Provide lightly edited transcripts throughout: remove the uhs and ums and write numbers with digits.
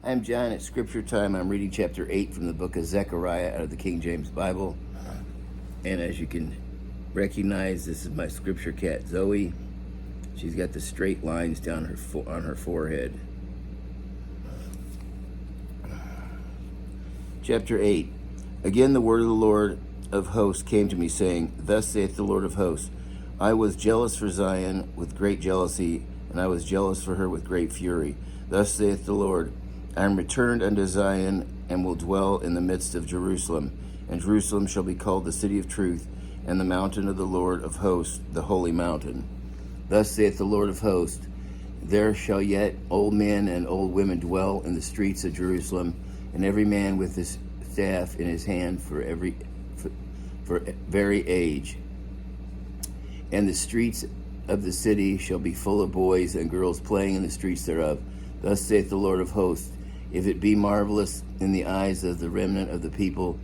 I'm John. It's scripture time. I'm reading chapter 8 from the book of Zechariah out of the King James Bible. And as you can recognize, this is my scripture cat, Zoe. She's got the straight lines down on her forehead. Chapter 8. Again the word of the Lord of hosts came to me, saying, Thus saith the Lord of hosts, I was jealous for Zion with great jealousy, and I was jealous for her with great fury. Thus saith the Lord, I am returned unto Zion, and will dwell in the midst of Jerusalem. And Jerusalem shall be called the city of truth, and the mountain of the Lord of hosts, the holy mountain. Thus saith the Lord of hosts, There shall yet old men and old women dwell in the streets of Jerusalem, and every man with his staff in his hand for very age. And the streets of the city shall be full of boys and girls playing in the streets thereof. Thus saith the Lord of hosts, if it be marvelous in the eyes of the remnant of the people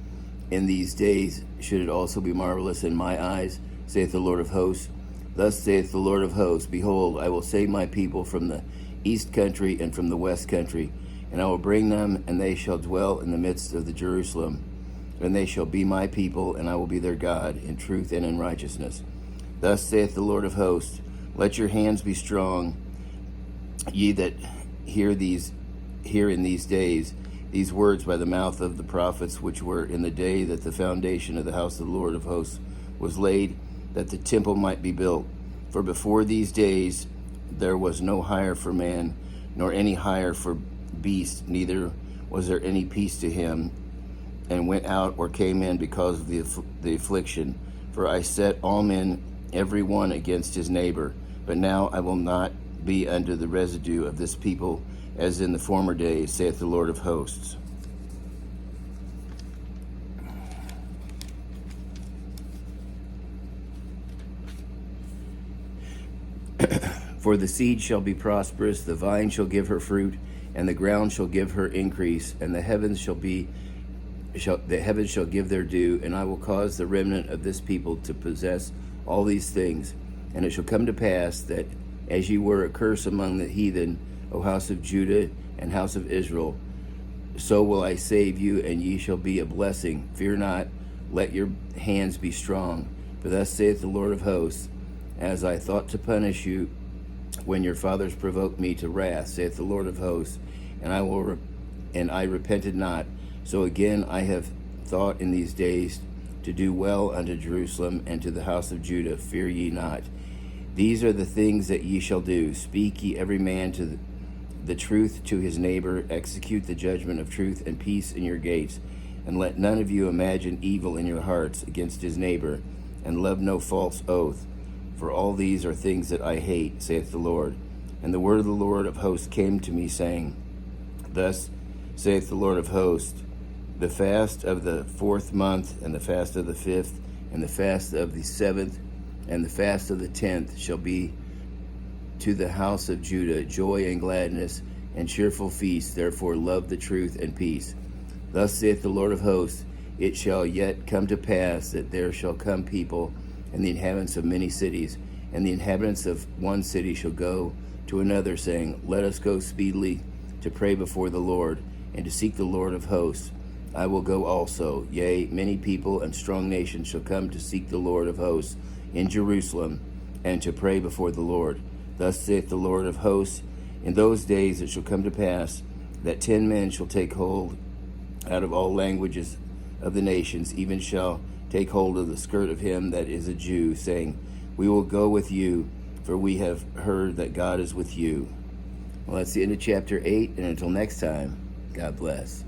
in these days, should it also be marvelous in my eyes, saith the Lord of hosts. Thus saith the Lord of hosts, Behold, I will save my people from the east country and from the west country, and I will bring them, and they shall dwell in the midst of the Jerusalem. And they shall be my people, and I will be their God, in truth and in righteousness. Thus saith the Lord of hosts, Let your hands be strong, ye that hear in these days these words by the mouth of the prophets, which were in the day that the foundation of the house of the Lord of hosts was laid, that the temple might be built. For before these days there was no hire for man, nor any hire for beast, neither was there any peace to him, and went out or came in because of the affliction. For I set all men every one against his neighbor. But now I will not be unto the residue of this people as in the former days, saith the Lord of hosts. For the seed shall be prosperous, the vine shall give her fruit, and the ground shall give her increase, and the heavens shall give their due, and I will cause the remnant of this people to possess all these things. And it shall come to pass that as ye were a curse among the heathen, O house of Judah and house of Israel, so will I save you, and ye shall be a blessing. Fear not, let your hands be strong. For thus saith the Lord of hosts, as I thought to punish you when your fathers provoked me to wrath, saith the Lord of hosts, and I repented not. So again I have thought in these days to do well unto Jerusalem and to the house of Judah. Fear ye not. These are the things that ye shall do. Speak ye every man to the truth to his neighbor. Execute the judgment of truth and peace in your gates. And let none of you imagine evil in your hearts against his neighbor, and love no false oath. For all these are things that I hate, saith the Lord. And the word of the Lord of hosts came to me, saying, Thus saith the Lord of hosts, the fast of the 4th month, and the fast of the 5th, and the fast of the 7th, and the fast of the 10th shall be to the house of Judah joy and gladness and cheerful feast. Therefore love the truth and peace. Thus saith the Lord of hosts, it shall yet come to pass that there shall come people and the inhabitants of many cities, and the inhabitants of one city shall go to another, saying, Let us go speedily to pray before the Lord, and to seek the Lord of hosts. I will go also. Yea, many people and strong nations shall come to seek the Lord of hosts in Jerusalem, and to pray before the Lord. Thus saith the Lord of hosts, in those days it shall come to pass that 10 men shall take hold out of all languages of the nations, even shall take hold of the skirt of him that is a Jew, saying, We will go with you, for we have heard that God is with you. Well, that's the end of chapter 8, and until next time, God bless.